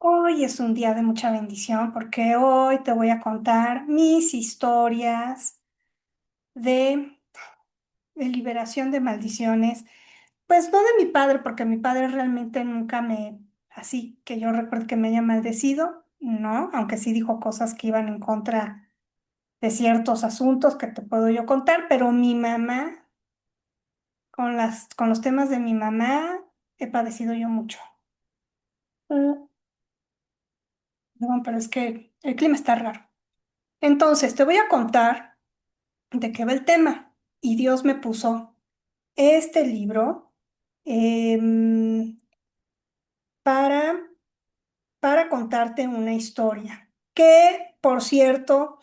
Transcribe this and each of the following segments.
Hoy es un día de mucha bendición porque hoy te voy a contar mis historias de, de liberación de maldiciones. Pues no de mi padre, porque mi padre realmente nunca así que yo recuerdo que me haya maldecido, no, aunque sí dijo cosas que iban en contra de ciertos asuntos que te puedo yo contar, pero mi mamá, con los temas de mi mamá, he padecido yo mucho. Perdón, pero es que el clima está raro. Entonces, te voy a contar de qué va el tema. Y Dios me puso este libro em, para, para contarte una historia, que, por cierto,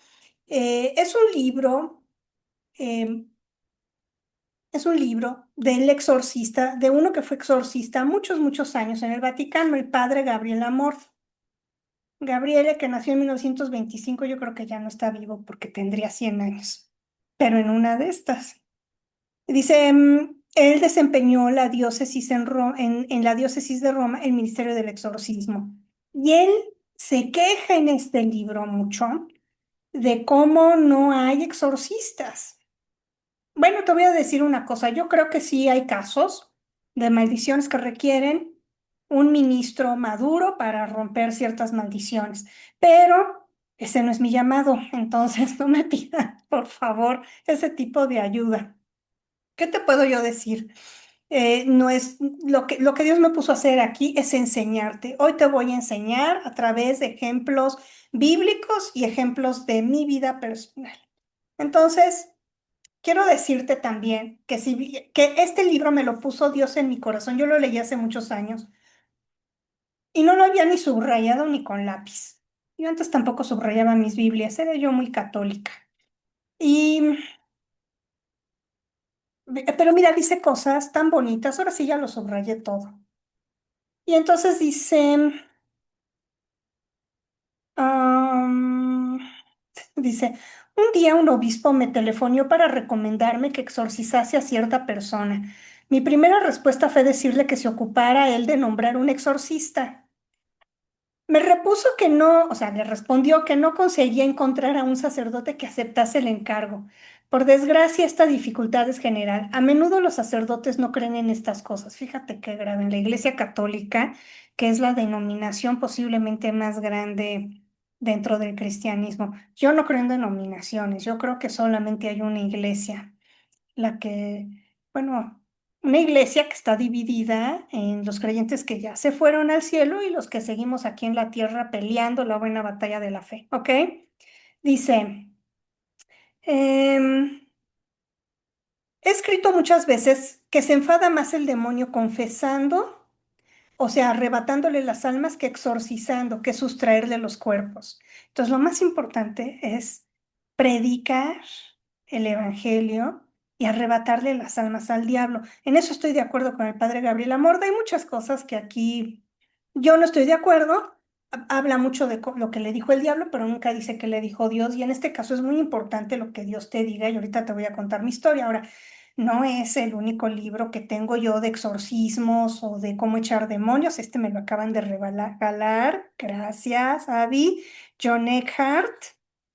es un libro, em, es un libro del exorcista, de uno que fue exorcista muchos, muchos años en el Vaticano, el padre Gabriel Amorth. Gabriele, que nació en 1925, yo creo que ya no está vivo porque tendría 100 años, pero en una de estas. Dice, él desempeñó la diócesis en la diócesis de Roma el ministerio del exorcismo. Y él se queja en este libro mucho de cómo no hay exorcistas. Bueno, te voy a decir una cosa, yo creo que sí hay casos de maldiciones que requieren un ministro maduro para romper ciertas maldiciones, pero ese no es mi llamado, entonces no me pidan, por favor, ese tipo de ayuda. ¿Qué te puedo yo decir? No es lo que Dios me puso a hacer aquí es enseñarte. Hoy te voy a enseñar a través de ejemplos bíblicos y ejemplos de mi vida personal. Entonces, quiero decirte también que que este libro me lo puso Dios en mi corazón. Yo lo leí hace muchos años y no lo había ni subrayado ni con lápiz. Yo antes tampoco subrayaba mis Biblias, era yo muy católica. Y pero mira, dice cosas tan bonitas. Ahora sí ya lo subrayé todo. Y entonces dice, am, dice, un día un obispo me telefonió para recomendarme que exorcizase a cierta persona. Mi primera respuesta fue decirle que se ocupara él de nombrar un exorcista. Me repuso que no, o sea, le respondió que no conseguía encontrar a un sacerdote que aceptase el encargo. Por desgracia, esta dificultad es general. A menudo los sacerdotes no creen en estas cosas. Fíjate qué grave. En la Iglesia Católica, que es la denominación posiblemente más grande dentro del cristianismo, yo no creo en denominaciones. Yo creo que solamente hay una iglesia la que, bueno, una iglesia que está dividida en los creyentes que ya se fueron al cielo y los que seguimos aquí en la tierra peleando la buena batalla de la fe, ¿ok? Dice, em, he escrito muchas veces que se enfada más el demonio confesando, o sea, arrebatándole las almas que exorcizando, que sustraerle los cuerpos. Entonces, lo más importante es predicar el evangelio y arrebatarle las almas al diablo. En eso estoy de acuerdo con el padre Gabriel Amorda. Hay muchas cosas que aquí yo no estoy de acuerdo. Habla mucho de lo que le dijo el diablo, pero nunca dice que le dijo Dios. Y en este caso es muy importante lo que Dios te diga. Y ahorita te voy a contar mi historia. Ahora, no es el único libro que tengo yo de exorcismos o de cómo echar demonios. Este me lo acaban de regalar. Gracias, Abby. John Eckhart,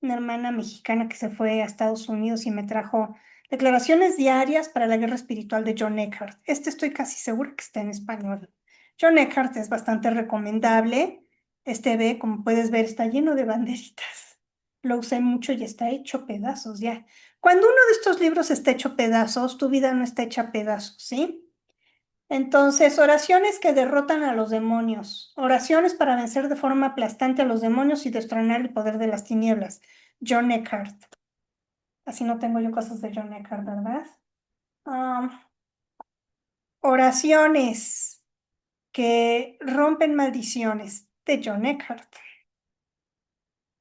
una hermana mexicana que se fue a Estados Unidos y me trajo Declaraciones diarias para la guerra espiritual de John Eckhart. Este estoy casi segura que está en español. John Eckhart es bastante recomendable. Este ve, como puedes ver, está lleno de banderitas. Lo usé mucho y está hecho pedazos ya. Cuando uno de estos libros está hecho pedazos, tu vida no está hecha pedazos, ¿sí? Entonces, oraciones que derrotan a los demonios. Oraciones para vencer de forma aplastante a los demonios y destronar el poder de las tinieblas. John Eckhart. Así no tengo yo cosas de John Eckhart, ¿verdad? Ah, oraciones que rompen maldiciones de John Eckhart.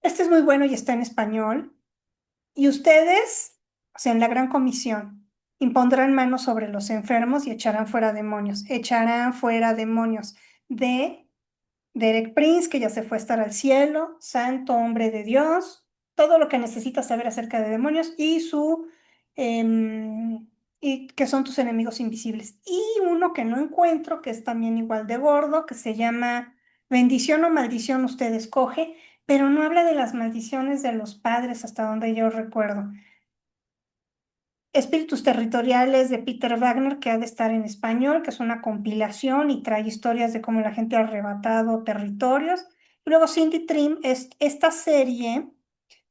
Este es muy bueno y está en español. Y ustedes, o sea, en la Gran Comisión, impondrán manos sobre los enfermos y echarán fuera demonios. Echarán fuera demonios de Derek Prince, que ya se fue a estar al cielo, santo hombre de Dios, todo lo que necesitas saber acerca de demonios y que son tus enemigos invisibles. Y uno que no encuentro, que es también igual de gordo, que se llama Bendición o maldición usted escoge, pero no habla de las maldiciones de los padres hasta donde yo recuerdo. Espíritus Territoriales de Peter Wagner, que ha de estar en español, que es una compilación y trae historias de cómo la gente ha arrebatado territorios. Y luego Cindy Trim es esta serie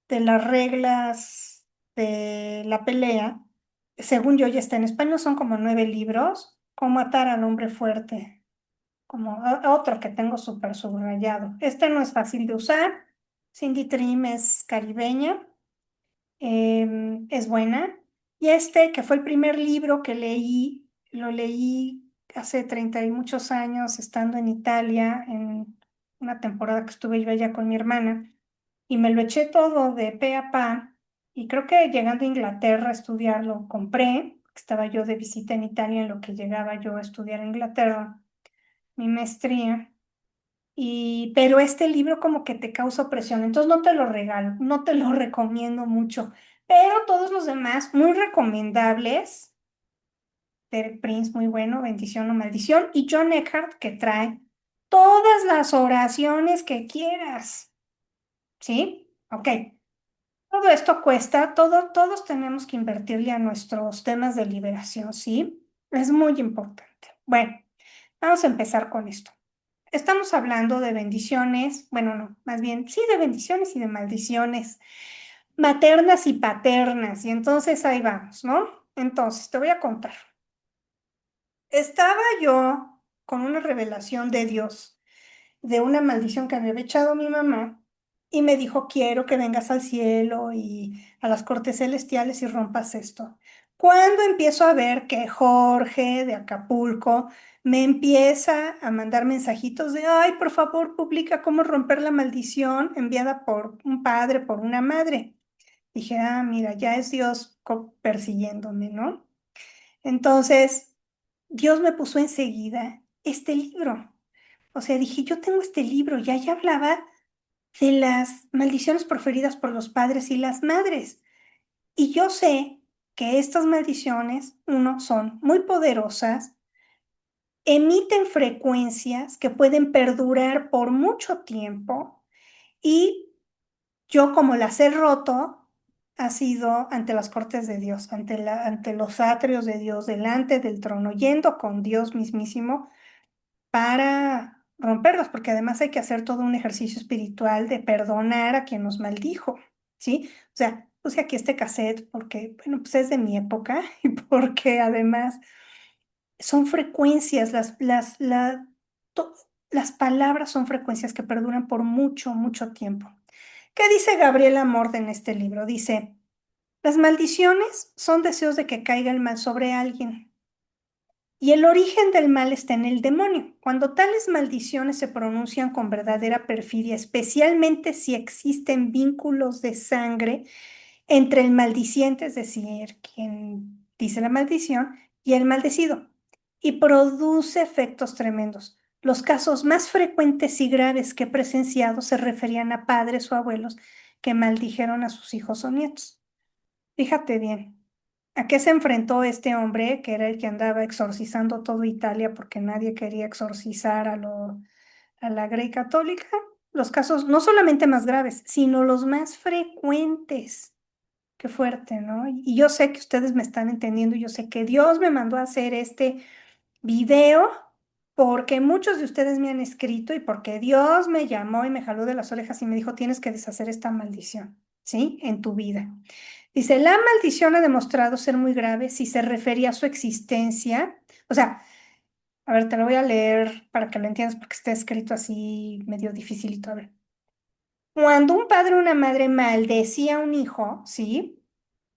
de las reglas de la pelea. Según yo ya está en español, son como 9 libros. Cómo matar al hombre fuerte, como otro que tengo súper subrayado. Este no es fácil de usar. Cindy Trim es caribeña, es buena. Y este, que fue el primer libro que leí, lo leí hace 30 y muchos años, estando en Italia, en una temporada que estuve yo allá con mi hermana, y me lo eché todo de pe a pa. Y creo que llegando a Inglaterra a estudiar lo compré, estaba yo de visita en Italia en lo que llegaba yo a estudiar en Inglaterra, mi maestría. Pero este libro como que te causa presión, entonces no te lo regalo, no te lo recomiendo mucho, pero todos los demás muy recomendables. Derek Prince, muy bueno, Bendición o Maldición, y John Eckhart, que trae todas las oraciones que quieras, ¿sí? Ok, todo esto cuesta, todos tenemos que invertirle a nuestros temas de liberación, ¿sí? Es muy importante. Bueno, vamos a empezar con esto. Estamos hablando de bendiciones, bueno, no, más bien, sí, de bendiciones y de maldiciones, maternas y paternas, y entonces ahí vamos, ¿no? Entonces, te voy a contar. Estaba yo con una revelación de Dios, de una maldición que me había echado mi mamá, y me dijo, quiero que vengas al cielo y a las cortes celestiales y rompas esto. Cuando empiezo a ver que Jorge de Acapulco me empieza a mandar mensajitos de, ay, por favor, publica cómo romper la maldición enviada por un padre, por una madre. Dije, ah, mira, ya es Dios persiguiéndome, ¿no? Entonces, Dios me puso enseguida este libro. O sea, dije, yo tengo este libro, ya hablaba de las maldiciones proferidas por los padres y las madres. Y yo sé que estas maldiciones, uno, son muy poderosas, emiten frecuencias que pueden perdurar por mucho tiempo y yo como las he roto, ha sido ante las cortes de Dios, ante los atrios de Dios, delante del trono, yendo con Dios mismísimo para romperlos, porque además hay que hacer todo un ejercicio espiritual de perdonar a quien nos maldijo, ¿sí? O sea, puse aquí este cassette porque, bueno, pues es de mi época y porque además son frecuencias, to- las palabras son frecuencias que perduran por mucho, mucho tiempo. ¿Qué dice Gabriela Mord en este libro? Dice, las maldiciones son deseos de que caiga el mal sobre alguien. Y el origen del mal está en el demonio. Cuando tales maldiciones se pronuncian con verdadera perfidia, especialmente si existen vínculos de sangre entre el maldiciente, es decir, quien dice la maldición, y el maldecido, y produce efectos tremendos. Los casos más frecuentes y graves que he presenciado se referían a padres o abuelos que maldijeron a sus hijos o nietos. Fíjate bien. ¿A qué se enfrentó este hombre, que era el que andaba exorcizando toda Italia porque nadie quería exorcizar a la Grey Católica? Los casos no solamente más graves, sino los más frecuentes. Qué fuerte, ¿no? Y yo sé que ustedes me están entendiendo, yo sé que Dios me mandó a hacer este video porque muchos de ustedes me han escrito y porque Dios me llamó y me jaló de las orejas y me dijo, tienes que deshacer esta maldición, ¿sí? En tu vida. Dice, la maldición ha demostrado ser muy grave si se refería a su existencia. O sea, a ver, te lo voy a leer para que lo entiendas porque está escrito así medio dificilito. A ver. Cuando un padre o una madre maldecía a un hijo, ¿sí?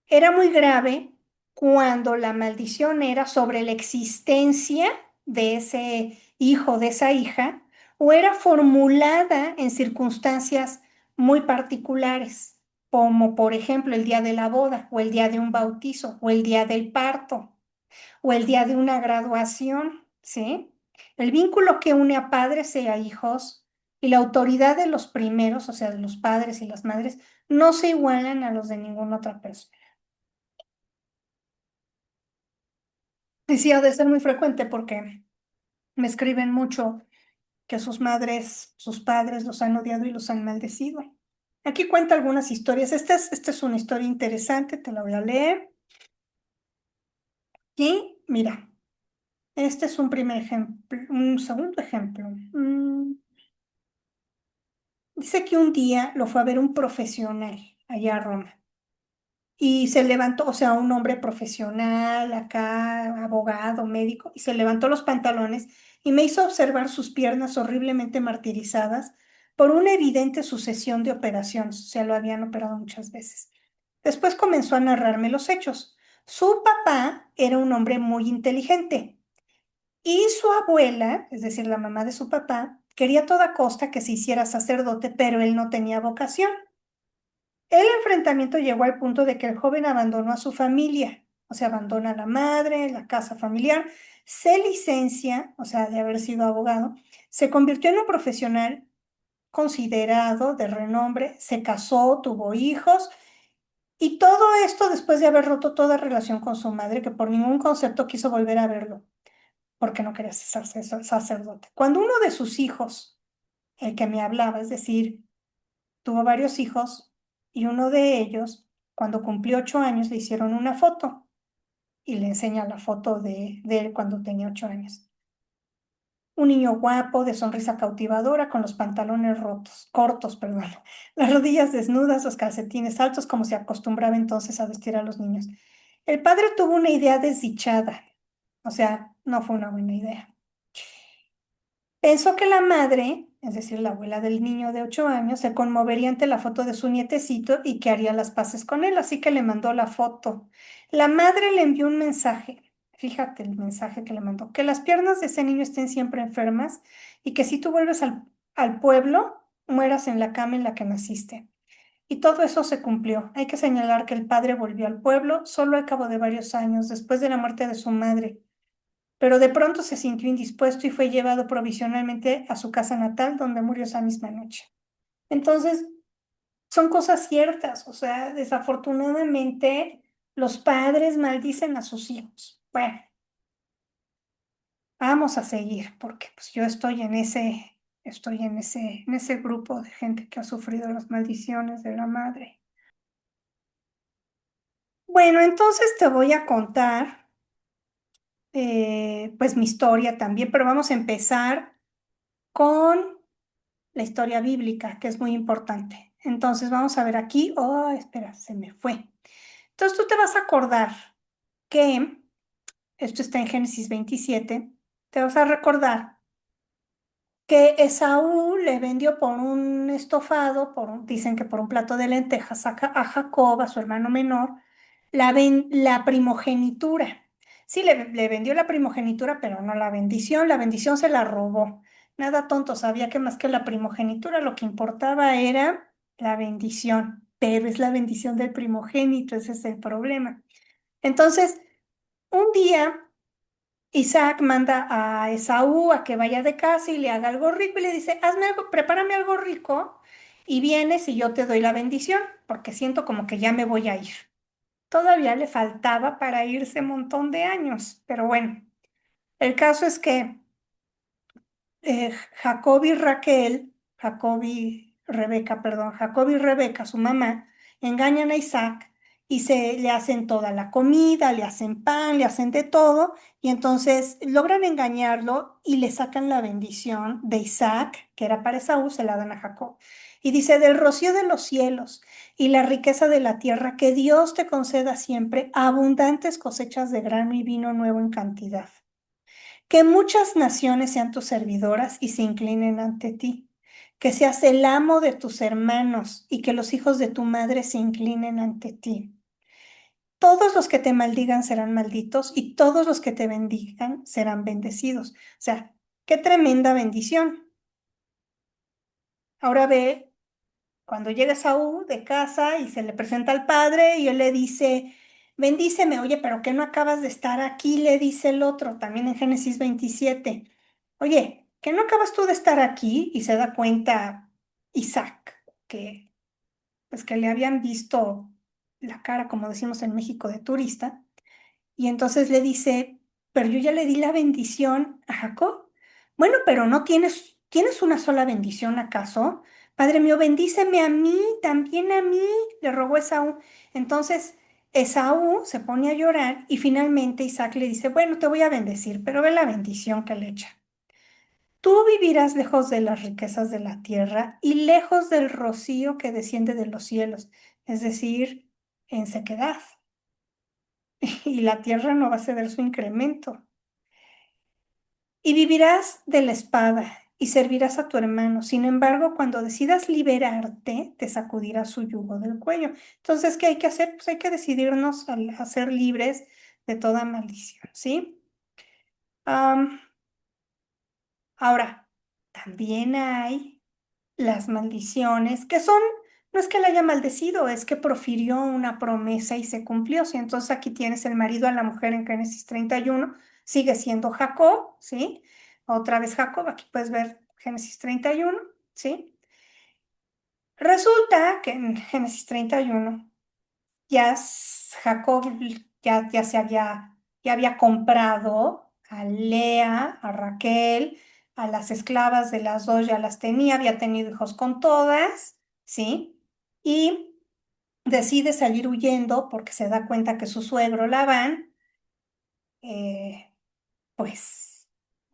Era muy grave cuando la maldición era sobre la existencia de ese hijo, de esa hija, o era formulada en circunstancias muy particulares, como por ejemplo el día de la boda, o el día de un bautizo, o el día del parto, o el día de una graduación, ¿sí? El vínculo que une a padres y a hijos y la autoridad de los primeros, o sea, de los padres y las madres, no se igualan a los de ninguna otra persona. Y sí, ha de ser muy frecuente porque me escriben mucho que sus padres los han odiado y los han maldecido. Aquí cuenta algunas historias. Esta es una historia interesante, te la voy a leer. Y mira, este es un primer ejemplo, un segundo ejemplo. Dice que un día lo fue a ver un profesional allá a Roma. Y se levantó, o sea, un hombre profesional, acá, abogado, médico, y se levantó los pantalones y me hizo observar sus piernas horriblemente martirizadas por una evidente sucesión de operaciones, o sea, lo habían operado muchas veces. Después comenzó a narrarme los hechos. Su papá era un hombre muy inteligente y su abuela, es decir, la mamá de su papá, quería a toda costa que se hiciera sacerdote, pero él no tenía vocación. El enfrentamiento llegó al punto de que el joven abandonó a su familia, o sea, abandona a la madre, la casa familiar, se licencia, o sea, de haber sido abogado, se convirtió en un profesional considerado de renombre, se casó, tuvo hijos, y todo esto después de haber roto toda relación con su madre, que por ningún concepto quiso volver a verlo, porque no quería ser sacerdote. Cuando uno de sus hijos, el que me hablaba, es decir, tuvo varios hijos y uno de ellos, cuando cumplió 8 años, le hicieron una foto y le enseña la foto de él cuando tenía 8 años. Un niño guapo, de sonrisa cautivadora, con los pantalones rotos, cortos, perdón, las rodillas desnudas, los calcetines altos, como se acostumbraba entonces a vestir a los niños. El padre tuvo una idea desdichada, o sea, no fue una buena idea. Pensó que la madre, es decir, la abuela del niño de 8 años, se conmovería ante la foto de su nietecito y que haría las paces con él, así que le mandó la foto. La madre le envió un mensaje, fíjate el mensaje que le mandó, que las piernas de ese niño estén siempre enfermas y que si tú vuelves al pueblo, mueras en la cama en la que naciste. Y todo eso se cumplió. Hay que señalar que el padre volvió al pueblo solo al cabo de varios años, después de la muerte de su madre, pero de pronto se sintió indispuesto y fue llevado provisionalmente a su casa natal, donde murió esa misma noche. Entonces, son cosas ciertas, o sea, desafortunadamente los padres maldicen a sus hijos. Bueno, vamos a seguir, porque pues yo estoy en ese grupo de gente que ha sufrido las maldiciones de la madre. Bueno, entonces te voy a contar pues mi historia también, pero vamos a empezar con la historia bíblica, que es muy importante. Entonces vamos a ver aquí. Oh, espera, se me fue. Entonces tú te vas a acordar que esto está en Génesis 27. Te vas a recordar que Esaú le vendió por un estofado, dicen que por un plato de lentejas a Jacob, a su hermano menor, la primogenitura. Sí, le vendió la primogenitura, pero no la bendición. La bendición se la robó. Nada tonto, sabía que más que la primogenitura lo que importaba era la bendición, pero es la bendición del primogénito, ese es el problema. Entonces, un día Isaac manda a Esaú a que vaya de casa y le haga algo rico y le dice, hazme algo, prepárame algo rico y vienes y yo te doy la bendición, porque siento como que ya me voy a ir. Todavía le faltaba para irse un montón de años, pero bueno, el caso es que Jacob y Rebeca, su mamá, engañan a Isaac y le hacen toda la comida, le hacen pan, le hacen de todo, y entonces logran engañarlo y le sacan la bendición de Isaac, que era para Esaú, se la dan a Jacob. Y dice, del rocío de los cielos y la riqueza de la tierra, que Dios te conceda siempre abundantes cosechas de grano y vino nuevo en cantidad. Que muchas naciones sean tus servidoras y se inclinen ante ti. Que seas el amo de tus hermanos y que los hijos de tu madre se inclinen ante ti. Todos los que te maldigan serán malditos y todos los que te bendigan serán bendecidos. O sea, qué tremenda bendición. Ahora ve cuando llega Saúl de casa y se le presenta al padre y él le dice, bendíceme, oye, pero ¿qué no acabas de estar aquí? Le dice el otro, también en Génesis 27. Oye, ¿qué no acabas tú de estar aquí? Y se da cuenta Isaac, que pues que le habían visto la cara, como decimos en México, de turista. Y entonces le dice, pero yo ya le di la bendición a Jacob. Bueno, pero no tienes ¿Tienes una sola bendición acaso? Padre mío, bendíceme a mí, también a mí, le rogó Esaú. Entonces, Esaú se pone a llorar y finalmente Isaac le dice, bueno, te voy a bendecir, pero ve la bendición que le echa. Tú vivirás lejos de las riquezas de la tierra y lejos del rocío que desciende de los cielos, es decir, en sequedad, y la tierra no va a ceder su incremento. Y vivirás de la espada y servirás a tu hermano. Sin embargo, cuando decidas liberarte, te sacudirá su yugo del cuello. Entonces, ¿qué hay que hacer? Pues hay que decidirnos a ser libres de toda maldición, ¿sí? Am, ahora, también hay las maldiciones, que son, no es que la haya maldecido, es que profirió una promesa y se cumplió. ¿Sí? Entonces aquí tienes el marido a la mujer en Génesis 31, sigue siendo Jacob, ¿sí? Otra vez Jacob, aquí puedes ver Génesis 31, ¿sí? Resulta que en Génesis 31 Jacob ya había comprado a Lea, a Raquel, a las esclavas de las dos ya las tenía, había tenido hijos con todas, ¿sí? Y decide salir huyendo porque se da cuenta que su suegro Labán, eh, pues,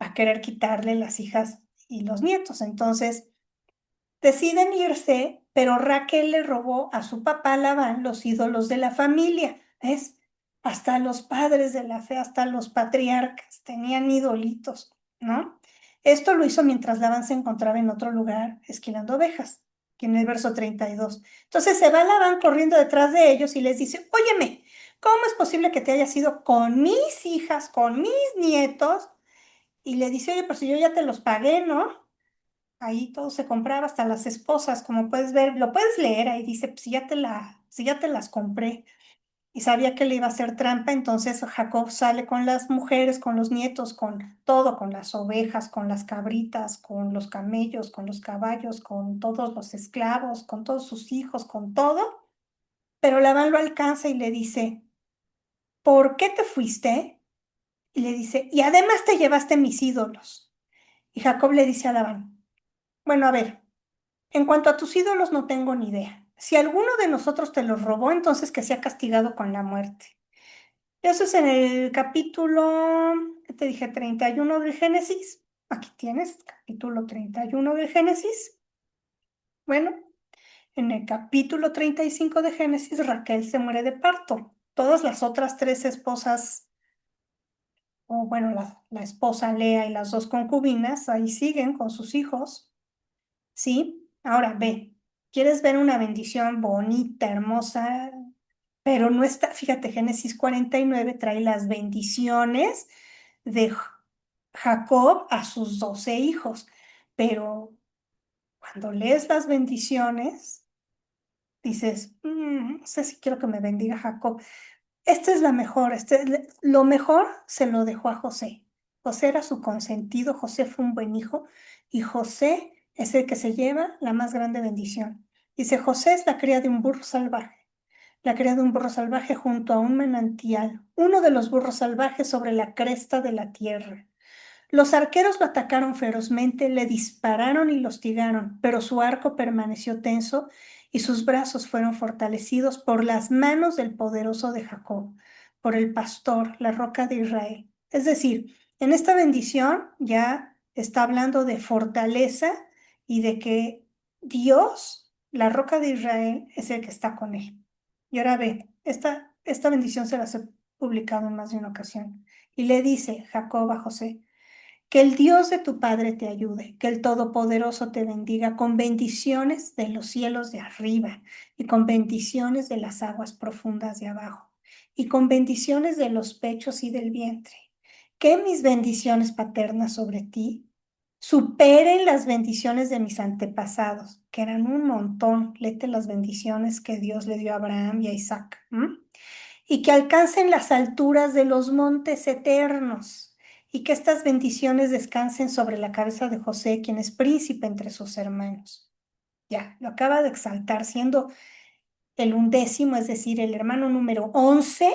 va a querer quitarle las hijas y los nietos. Entonces, deciden irse, pero Raquel le robó a su papá Labán los ídolos de la familia. ¿Ves? Hasta los padres de la fe, hasta los patriarcas tenían idolitos, ¿no? Esto lo hizo mientras Labán se encontraba en otro lugar esquilando ovejas, que en el verso 32. Entonces se va Labán corriendo detrás de ellos y les dice, óyeme, ¿cómo es posible que te hayas ido con mis hijas, con mis nietos? Y le dice, oye, pero si yo ya te los pagué, ¿no? Ahí todo se compraba, hasta las esposas, como puedes ver, lo puedes leer, ahí dice, pues, si ya te las compré y sabía que le iba a hacer trampa, entonces Jacob sale con las mujeres, con los nietos, con todo, con las ovejas, con las cabritas, con los camellos, con los caballos, con todos los esclavos, con todos sus hijos, con todo, pero Labán lo alcanza y le dice, ¿por qué te fuiste? Y le dice, y además te llevaste mis ídolos. Y Jacob le dice a Labán, bueno, a ver. En cuanto a tus ídolos, no tengo ni idea. Si alguno de nosotros te los robó, entonces que sea castigado con la muerte. Eso es en el capítulo, ¿qué te dije? 31 del Génesis. Aquí tienes, capítulo 31 del Génesis. Bueno, en el capítulo 35 de Génesis, Raquel se muere de parto. Todas las otras tres esposas, o bueno, la esposa Lea y las dos concubinas, ahí siguen con sus hijos. ¿Sí? Ahora ve, ¿quieres ver una bendición bonita, hermosa? Pero no está, fíjate, Génesis 49 trae las bendiciones de Jacob a sus 12 hijos, pero cuando lees las bendiciones, dices, no sé si quiero que me bendiga Jacob. Esta es la mejor, lo mejor se lo dejó a José. José era su consentido, José fue un buen hijo y José es el que se lleva la más grande bendición. Dice, José es la cría de un burro salvaje, la cría de un burro salvaje junto a un manantial, uno de los burros salvajes sobre la cresta de la tierra. Los arqueros lo atacaron ferozmente, le dispararon y lo hostigaron, pero su arco permaneció tenso y sus brazos fueron fortalecidos por las manos del poderoso de Jacob, por el pastor, la roca de Israel. Es decir, en esta bendición ya está hablando de fortaleza y de que Dios, la roca de Israel, es el que está con él. Y ahora ve, esta bendición se las he publicado en más de una ocasión. Y le dice Jacob a José, que el Dios de tu Padre te ayude, que el Todopoderoso te bendiga con bendiciones de los cielos de arriba y con bendiciones de las aguas profundas de abajo y con bendiciones de los pechos y del vientre. Que mis bendiciones paternas sobre ti superen las bendiciones de mis antepasados, que eran un montón. Léete las bendiciones que Dios le dio a Abraham y a Isaac. Y que alcancen las alturas de los montes eternos, y que estas bendiciones descansen sobre la cabeza de José, quien es príncipe entre sus hermanos. Ya, lo acaba de exaltar, siendo el 11, es decir, el hermano número 11,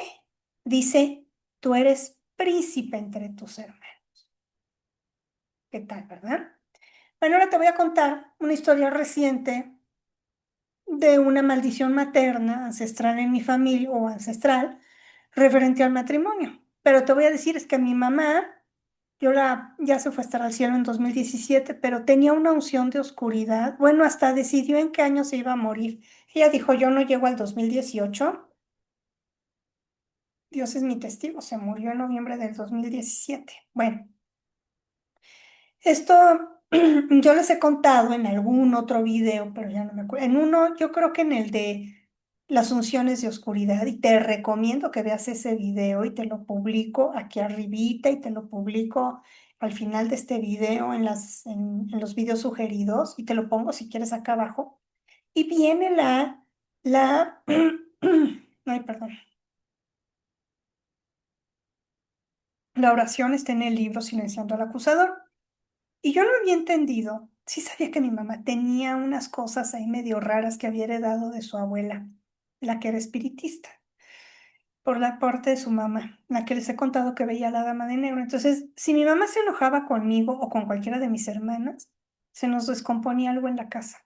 dice, tú eres príncipe entre tus hermanos. ¿Qué tal, verdad? Bueno, ahora te voy a contar una historia reciente de una maldición materna ancestral en mi familia o ancestral referente al matrimonio. Pero te voy a decir, es que mi mamá, ya se fue a estar al cielo en 2017, pero tenía una unción de oscuridad. Bueno, hasta decidió en qué año se iba a morir. Ella dijo, yo no llego al 2018. Dios es mi testigo, se murió en noviembre del 2017. Bueno, esto yo les he contado en algún otro video, pero ya no me acuerdo. En uno, yo creo que en el de las unciones de oscuridad, y te recomiendo que veas ese video y te lo publico aquí arribita y te lo publico al final de este video en los videos sugeridos y te lo pongo si quieres acá abajo. Y viene la, ay, perdón, la oración está en el libro Silenciando al Acusador. Y yo no había entendido, sí sabía que mi mamá tenía unas cosas ahí medio raras que había heredado de su abuela, la que era espiritista, por la parte de su mamá, la que les he contado que veía a la dama de negro. Entonces, si mi mamá se enojaba conmigo o con cualquiera de mis hermanas, se nos descomponía algo en la casa.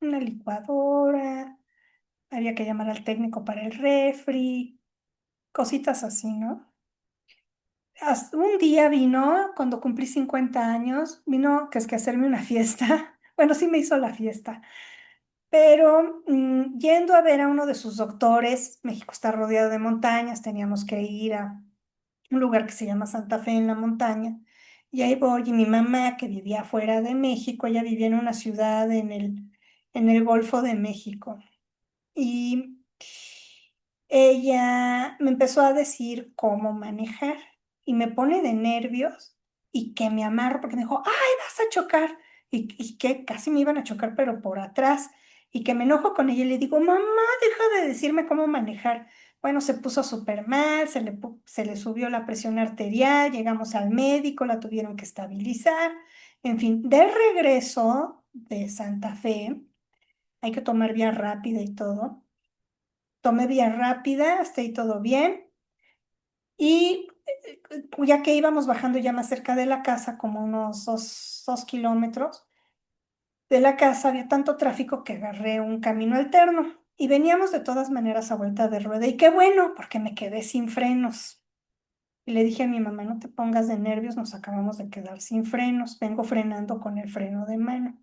Una licuadora, había que llamar al técnico para el refri, cositas así, ¿no? Un día vino, cuando cumplí 50 años, vino que es que a hacerme una fiesta. Bueno, sí me hizo la fiesta, pero yendo a ver a uno de sus doctores, México está rodeado de montañas, teníamos que ir a un lugar que se llama Santa Fe en la montaña. Y ahí voy, y mi mamá, que vivía fuera de México, ella vivía en una ciudad en el Golfo de México. Y ella me empezó a decir cómo manejar y me pone de nervios y que me amarro porque me dijo, ay, vas a chocar. Y que casi me iban a chocar, pero por atrás. Y que me enojo con ella y le digo, mamá, deja de decirme cómo manejar. Bueno, se puso súper mal, se le subió la presión arterial, llegamos al médico, la tuvieron que estabilizar. En fin, de regreso de Santa Fe, hay que tomar vía rápida y todo. Tomé vía rápida, hasta ahí todo bien. Y ya que íbamos bajando ya más cerca de la casa, como unos 2 kilómetros de la casa, había tanto tráfico que agarré un camino alterno. Y veníamos de todas maneras a vuelta de rueda. Y qué bueno, porque me quedé sin frenos. Y le dije a mi mamá, no te pongas de nervios, nos acabamos de quedar sin frenos. Vengo frenando con el freno de mano.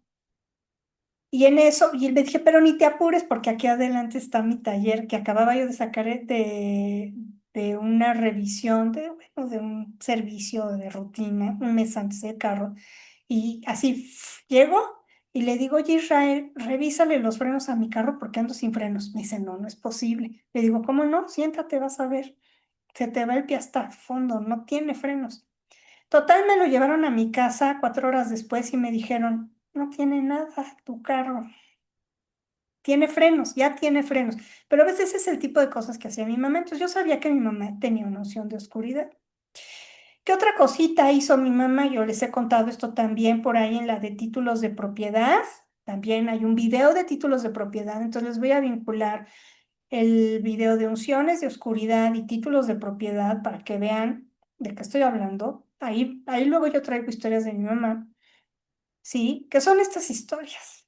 Y en eso, y le dije, pero ni te apures porque aquí adelante está mi taller que acababa yo de sacar de una revisión, bueno, de un servicio de rutina, un mes antes del carro. Y así llego y le digo, oye Israel, revísale los frenos a mi carro porque ando sin frenos. Me dice, no, no es posible. Le digo, ¿cómo no? Siéntate, vas a ver. Se te va el pie hasta el fondo, no tiene frenos. Total, me lo llevaron a mi casa 4 horas después y me dijeron, no tiene nada tu carro. Tiene frenos, ya tiene frenos. Pero a veces ese es el tipo de cosas que hacía mi mamá. Entonces yo sabía que mi mamá tenía una noción de oscuridad. ¿Qué otra cosita hizo mi mamá? Yo les he contado esto también por ahí en la de títulos de propiedad. También hay un video de títulos de propiedad. Entonces les voy a vincular el video de unciones de oscuridad y títulos de propiedad para que vean de qué estoy hablando. Ahí luego yo traigo historias de mi mamá. ¿Sí? ¿Qué son estas historias?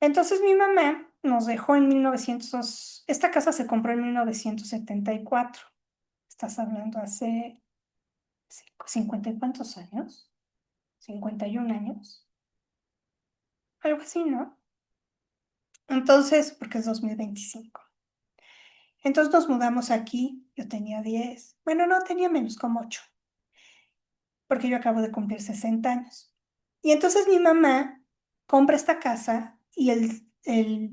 Entonces mi mamá nos dejó en 1900, esta casa se compró en 1974. Estás hablando hace 50 y cuántos años, 51 años, algo así, ¿no? Entonces, porque es 2025. Entonces nos mudamos aquí, yo tenía 10, bueno, no, tenía menos, como 8, porque yo acabo de cumplir 60 años. Y entonces mi mamá compra esta casa y el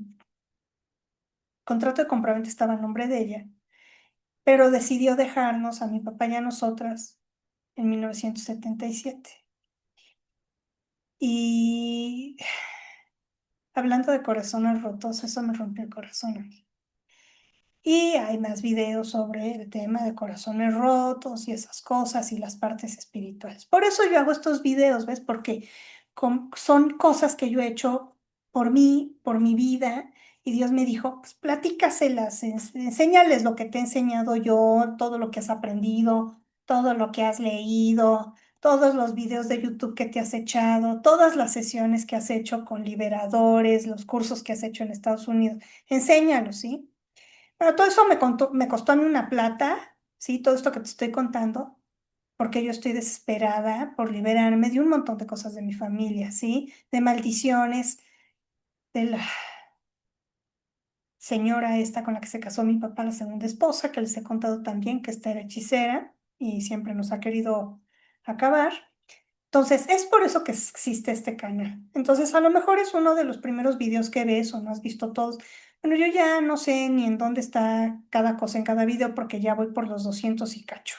contrato de compraventa estaba a nombre de ella, pero decidió dejarnos a mi papá y a nosotras en 1977. Y hablando de corazones rotos, eso me rompió el corazón. Y hay más videos sobre el tema de corazones rotos y esas cosas y las partes espirituales. Por eso yo hago estos videos, ¿ves? Porque son cosas que yo he hecho por mí, por mi vida, y Dios me dijo, pues platícaselas, enséñales lo que te he enseñado yo, todo lo que has aprendido, todo lo que has leído, todos los videos de YouTube que te has echado, todas las sesiones que has hecho con liberadores, los cursos que has hecho en Estados Unidos. Enséñalo, ¿sí? Bueno, todo eso me costó a mí una plata, ¿sí? Todo esto que te estoy contando, porque yo estoy desesperada por liberarme de un montón de cosas de mi familia, ¿sí? De maldiciones, de la señora esta con la que se casó mi papá, la segunda esposa, que les he contado también que esta era hechicera y siempre nos ha querido acabar. Entonces, es por eso que existe este canal. Entonces, a lo mejor es uno de los primeros videos que ves o no has visto todos. Bueno, yo ya no sé ni en dónde está cada cosa en cada video porque ya voy por los 200 y cacho.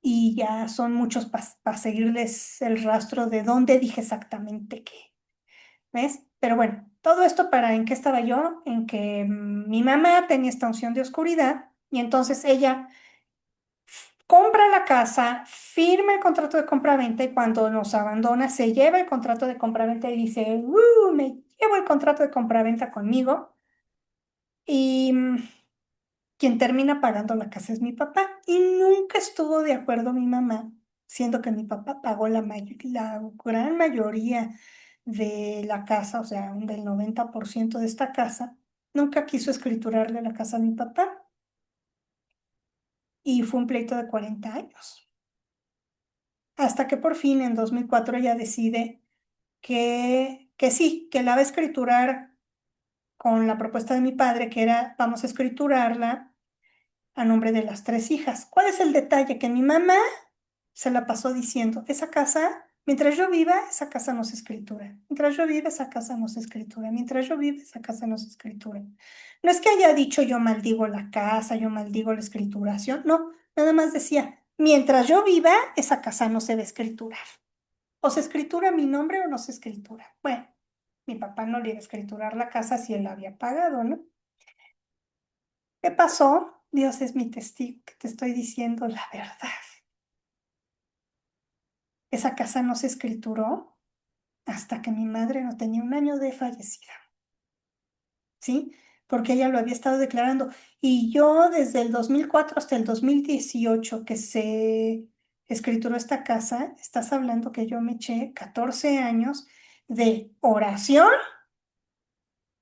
Y ya son muchos para seguirles el rastro de dónde dije exactamente qué. ¿Ves? Pero bueno, todo esto para en qué estaba yo, en que mi mamá tenía esta unción de oscuridad y entonces ella compra la casa, firma el contrato de compraventa y cuando nos abandona se lleva el contrato de compraventa y dice, me llevo el contrato de compraventa conmigo y quien termina pagando la casa es mi papá y nunca estuvo de acuerdo mi mamá, siendo que mi papá pagó la gran mayoría de la casa, o sea, del 90% de esta casa, nunca quiso escriturarle la casa a mi papá y fue un pleito de 40 años. Hasta que por fin en 2004 ella decide que sí, que la va a escriturar con la propuesta de mi padre, que era, vamos a escriturarla a nombre de las tres hijas. ¿Cuál es el detalle? Que mi mamá se la pasó diciendo, esa casa, mientras yo viva, esa casa no se escritura. Mientras yo viva, esa casa no se escritura. Mientras yo viva, esa casa no se escritura. No es que haya dicho yo maldigo la casa, yo maldigo la escrituración, no, nada más decía, mientras yo viva, esa casa no se va a escriturar. O se escritura mi nombre o no se escritura. Bueno, mi papá no le iba a escriturar la casa si él la había pagado, ¿no? ¿Qué pasó? Dios es mi testigo que te estoy diciendo la verdad. Esa casa no se escrituró hasta que mi madre no tenía un año de fallecida, ¿sí? Porque ella lo había estado declarando. Y yo desde el 2004 hasta el 2018 que se escrituró esta casa, estás hablando que yo me eché 14 años de oración,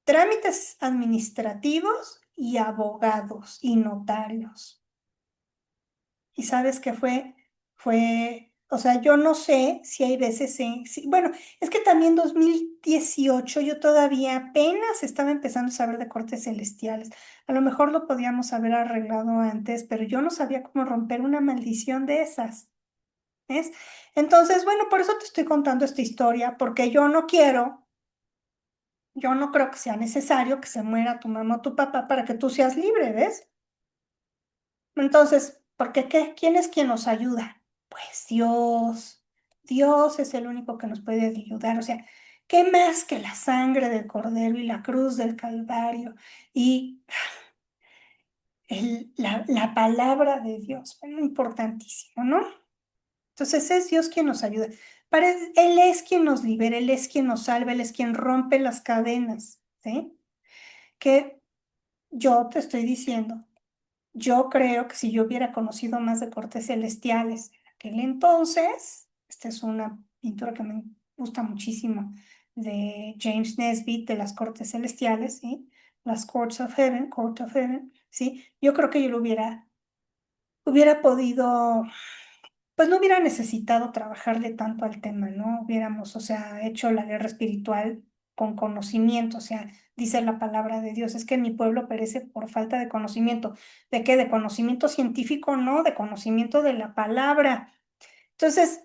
trámites administrativos y abogados y notarios. Y sabes que o sea, yo no sé si hay veces bueno, es que también 2018 yo todavía apenas estaba empezando a saber de cortes celestiales. A lo mejor lo podíamos haber arreglado antes, pero yo no sabía cómo romper una maldición de esas. ¿Ves? Entonces, bueno, por eso te estoy contando esta historia, porque yo no creo que sea necesario que se muera tu mamá o tu papá para que tú seas libre, ¿ves? Entonces, ¿porque qué? ¿Quién es quien nos ayuda? Pues Dios. Dios es el único que nos puede ayudar. O sea, ¿qué más que la sangre del Cordero y la cruz del Calvario y la palabra de Dios? Bueno, importantísimo, ¿no? Entonces es Dios quien nos ayuda. Él es quien nos libera, Él es quien nos salva, Él es quien rompe las cadenas, ¿sí? Que yo te estoy diciendo. Yo creo que si yo hubiera conocido más de cortes celestiales en aquel entonces, esta es una pintura que me gusta muchísimo de James Nesbitt de las cortes celestiales, ¿sí? Las Court of Heaven, ¿sí? Yo creo que yo hubiera podido pues no hubiera necesitado trabajarle tanto al tema, ¿no? Hubiéramos, o sea, hecho la guerra espiritual con conocimiento, o sea, dice la palabra de Dios, es que mi pueblo perece por falta de conocimiento. ¿De qué? De conocimiento científico, no, de conocimiento de la palabra. Entonces,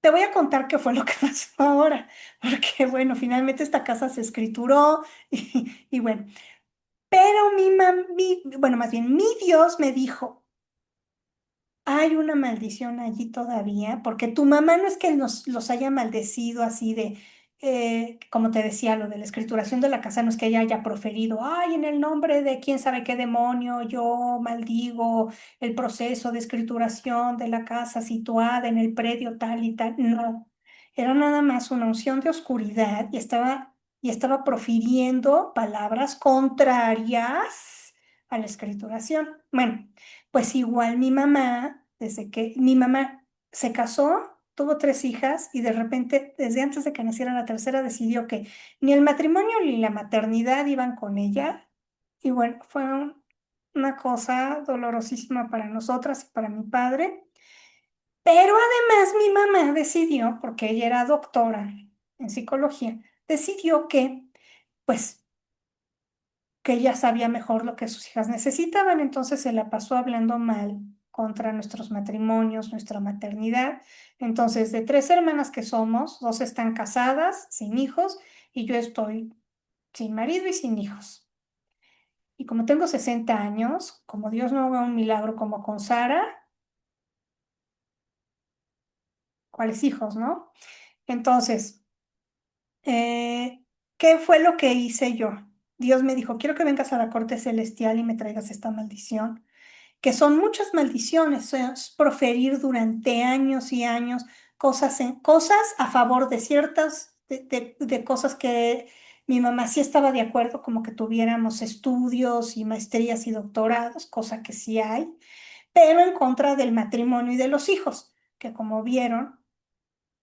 te voy a contar qué fue lo que pasó ahora, porque bueno, finalmente esta casa se escrituró y bueno, pero bueno, más bien mi Dios me dijo, hay una maldición allí todavía, porque tu mamá no es que los haya maldecido así de, como te decía, lo de la escrituración de la casa, no es que ella haya proferido, ay, en el nombre de quién sabe qué demonio, yo maldigo el proceso de escrituración de la casa situada en el predio tal y tal. No, era nada más una unción de oscuridad y estaba profiriendo palabras contrarias a la escrituración. Bueno. Pues igual mi mamá, desde que mi mamá se casó tuvo tres hijas y de repente, desde antes de que naciera la tercera, decidió que ni el matrimonio ni la maternidad iban con ella. Y bueno, fue una cosa dolorosísima para nosotras y para mi padre. Pero además mi mamá decidió, porque ella era doctora en psicología, decidió que, pues, que ella sabía mejor lo que sus hijas necesitaban, entonces se la pasó hablando mal contra nuestros matrimonios, nuestra maternidad. Entonces, de tres hermanas que somos, dos están casadas, sin hijos, y yo estoy sin marido y sin hijos. Y como tengo 60 años, como Dios no haga un milagro como con Sara, ¿cuáles hijos, no? Entonces, ¿qué fue lo que hice yo? Dios me dijo, quiero que vengas a la corte celestial y me traigas esta maldición, que son muchas maldiciones, es proferir durante años y años cosas a favor de ciertas, de cosas que mi mamá sí estaba de acuerdo, como que tuviéramos estudios y maestrías y doctorados, cosa que sí hay, pero en contra del matrimonio y de los hijos, que como vieron,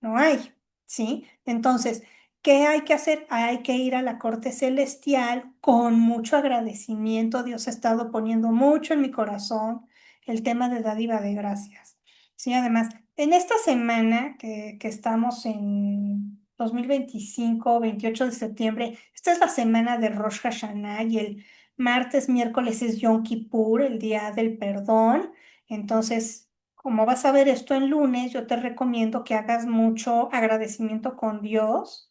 no hay, ¿sí? Entonces, ¿qué hay que hacer? Hay que ir a la corte celestial con mucho agradecimiento. Dios ha estado poniendo mucho en mi corazón el tema de dádiva de gracias. Sí, además, en esta semana que estamos en 2025, 28 de septiembre, esta es la semana de Rosh Hashanah y el martes, miércoles es Yom Kippur, el día del perdón. Entonces, como vas a ver esto en lunes, yo te recomiendo que hagas mucho agradecimiento con Dios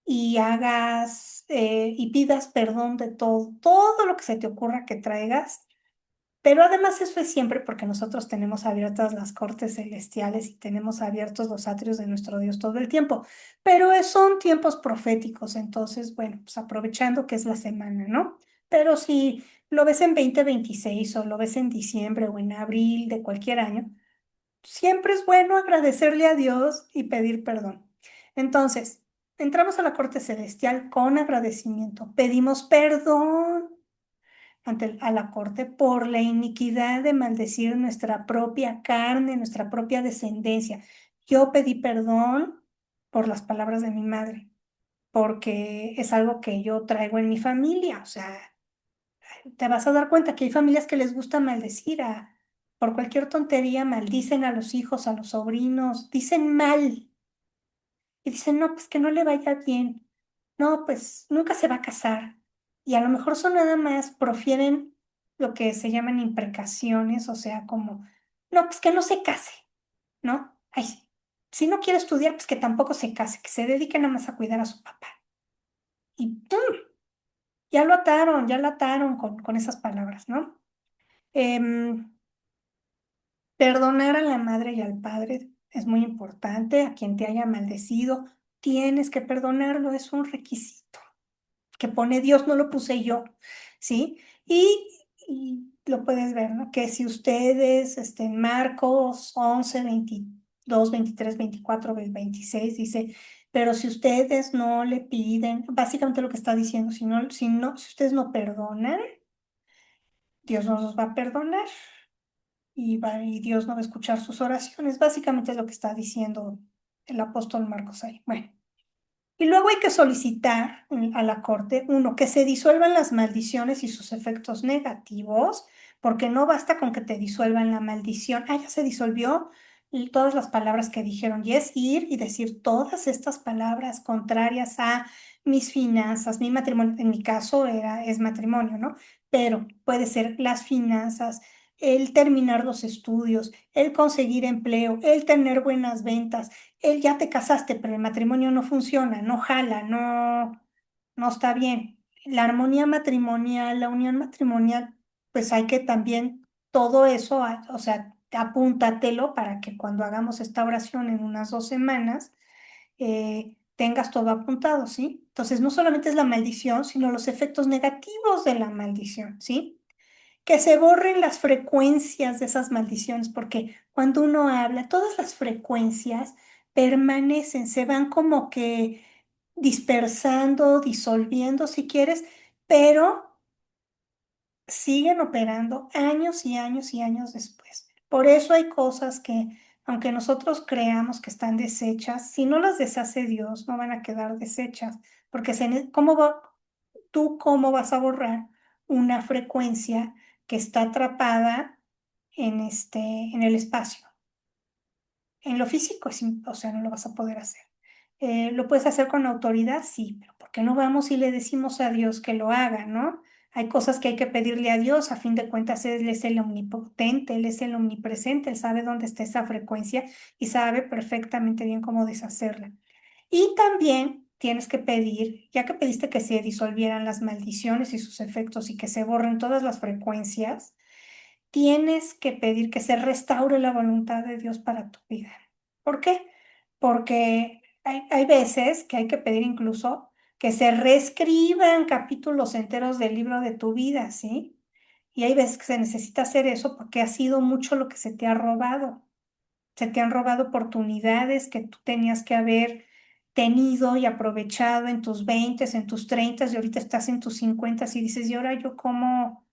y hagas y pidas perdón de todo, todo lo que se te ocurra que traigas. Pero además eso es siempre porque nosotros tenemos abiertas las cortes celestiales y tenemos abiertos los atrios de nuestro Dios todo el tiempo. Pero son tiempos proféticos, entonces, bueno, pues aprovechando que es la semana, ¿no? Pero si lo ves en 2026 o lo ves en diciembre o en abril de cualquier año, siempre es bueno agradecerle a Dios y pedir perdón. Entonces, entramos a la corte celestial con agradecimiento. Pedimos perdón a la corte por la iniquidad de maldecir nuestra propia carne, nuestra propia descendencia. Yo pedí perdón por las palabras de mi madre, porque es algo que yo traigo en mi familia. O sea, te vas a dar cuenta que hay familias que les gusta maldecir por cualquier tontería, maldicen a los hijos, a los sobrinos, dicen mal y dicen, no, pues que no le vaya bien, no, pues nunca se va a casar. Y a lo mejor son nada más, profieren lo que se llaman imprecaciones, o sea, como, no, pues que no se case, ¿no? Ay, si no quiere estudiar, pues que tampoco se case, que se dedique nada más a cuidar a su papá. Y ¡pum! Ya lo ataron con esas palabras, ¿no? Em, Perdonar a la madre y al padre es muy importante. A quien te haya maldecido, tienes que perdonarlo, es un requisito que pone Dios, no lo puse yo, ¿sí? Y lo puedes ver, ¿no? Que si ustedes, en Marcos 11, 22, 23, 24, 26, dice, pero si ustedes no le piden, básicamente lo que está diciendo, si ustedes no perdonan, Dios no los va a perdonar y Dios no va a escuchar sus oraciones. Básicamente es lo que está diciendo el apóstol Marcos ahí. Bueno, y luego hay que solicitar a la corte, uno, que se disuelvan las maldiciones y sus efectos negativos, porque no basta con que te disuelvan la maldición. Ah, ya se disolvió y todas las palabras que dijeron. Y es ir y decir todas estas palabras contrarias a mis finanzas, mi matrimonio. En mi caso es matrimonio, ¿no? Pero puede ser las finanzas, el terminar los estudios, el conseguir empleo, el tener buenas ventas, el ya te casaste, pero el matrimonio no funciona, no jala, no está bien. La armonía matrimonial, la unión matrimonial, pues hay que también todo eso, o sea, apúntatelo para que cuando hagamos esta oración en unas 2 semanas, tengas todo apuntado, ¿sí? Entonces, no solamente es la maldición, sino los efectos negativos de la maldición, ¿sí? Que se borren las frecuencias de esas maldiciones, porque cuando uno habla, todas las frecuencias permanecen, se van como que dispersando, disolviendo si quieres, pero siguen operando años y años y años después. Por eso hay cosas que aunque nosotros creamos que están deshechas, si no las deshace Dios, no van a quedar deshechas, porque tú cómo vas a borrar una frecuencia que está atrapada en el espacio? En lo físico, o sea, no lo vas a poder hacer. ¿Lo puedes hacer con autoridad? Sí, pero ¿por qué no vamos y le decimos a Dios que lo haga, no? Hay cosas que hay que pedirle a Dios, a fin de cuentas Él es el omnipotente, Él es el omnipresente, Él sabe dónde está esa frecuencia y sabe perfectamente bien cómo deshacerla. Y también tienes que pedir, ya que pediste que se disolvieran las maldiciones y sus efectos y que se borren todas las frecuencias, tienes que pedir que se restaure la voluntad de Dios para tu vida. ¿Por qué? Porque hay veces que hay que pedir incluso que se reescriban capítulos enteros del libro de tu vida, ¿sí? Y hay veces que se necesita hacer eso porque ha sido mucho lo que se te ha robado. Se te han robado oportunidades que tú tenías que haber tenido y aprovechado en tus 20, en tus 30 y ahorita estás en tus 50 y dices, ¿y ahora yo cómo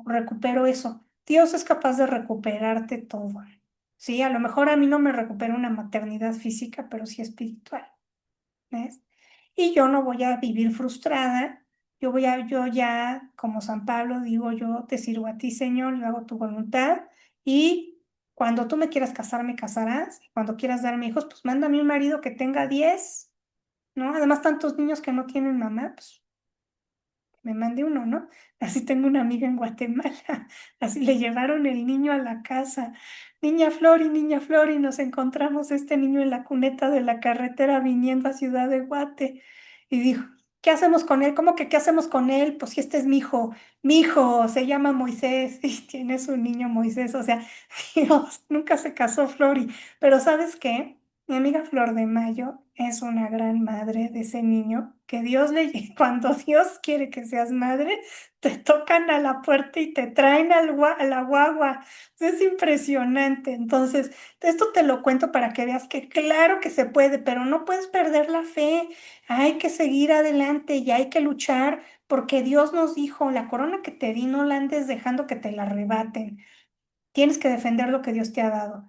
recupero eso? Dios es capaz de recuperarte todo. Sí, a lo mejor a mí no me recupera una maternidad física, pero sí espiritual, ¿ves? Y yo no voy a vivir frustrada. Yo ya, como San Pablo, digo, yo te sirvo a ti, Señor, yo hago tu voluntad. Y cuando tú me quieras casar, me casarás. Y cuando quieras darme hijos, pues mándame un marido que tenga 10, ¿no? Además, tantos niños que no tienen mamá, pues me mandé uno, ¿no? Así tengo una amiga en Guatemala, así le llevaron el niño a la casa. Niña Flor, y nos encontramos este niño en la cuneta de la carretera viniendo a Ciudad de Guate. Y dijo, ¿qué hacemos con él? ¿Cómo que qué hacemos con él? Pues si este es mi hijo se llama Moisés y tiene su niño Moisés. O sea, Dios, nunca se casó Flori. Pero ¿sabes qué? Mi amiga Flor de Mayo es una gran madre de ese niño que cuando Dios quiere que seas madre, te tocan a la puerta y te traen a la guagua. Es impresionante. Entonces, esto te lo cuento para que veas que claro que se puede, pero no puedes perder la fe. Hay que seguir adelante y hay que luchar porque Dios nos dijo, la corona que te di no la andes dejando que te la arrebaten. Tienes que defender lo que Dios te ha dado.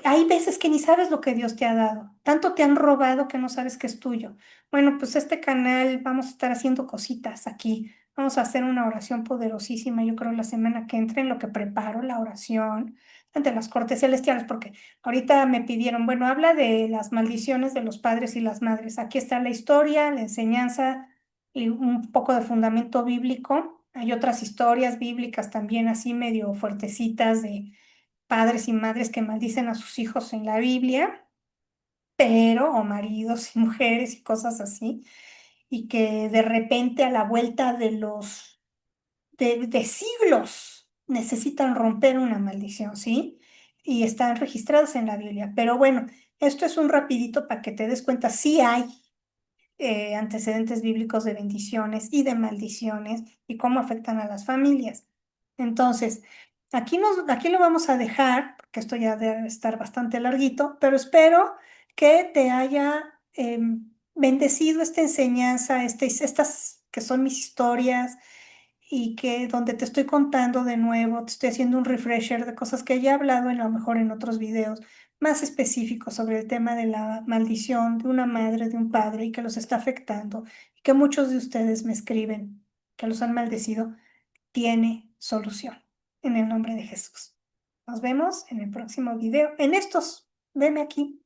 Hay veces que ni sabes lo que Dios te ha dado. Tanto te han robado que no sabes que es tuyo. Bueno, pues este canal vamos a estar haciendo cositas aquí. Vamos a hacer una oración poderosísima, yo creo, la semana que entre en lo que preparo la oración ante las cortes celestiales, porque ahorita me pidieron, bueno, habla de las maldiciones de los padres y las madres. Aquí está la historia, la enseñanza y un poco de fundamento bíblico. Hay otras historias bíblicas también así medio fuertecitas de padres y madres que maldicen a sus hijos en la Biblia, o maridos y mujeres y cosas así, y que de repente a la vuelta de siglos necesitan romper una maldición, ¿sí? Y están registradas en la Biblia. Pero bueno, esto es un rapidito para que te des cuenta, sí hay antecedentes bíblicos de bendiciones y de maldiciones y cómo afectan a las familias. Entonces, aquí lo vamos a dejar, porque esto ya debe estar bastante larguito, pero espero que te haya bendecido esta enseñanza, estas que son mis historias y que donde te estoy contando de nuevo, te estoy haciendo un refresher de cosas que ya he hablado a lo mejor en otros videos más específicos sobre el tema de la maldición de una madre, de un padre y que los está afectando y que muchos de ustedes me escriben que los han maldecido, tiene solución en el nombre de Jesús. Nos vemos en el próximo video. En estos, veme aquí.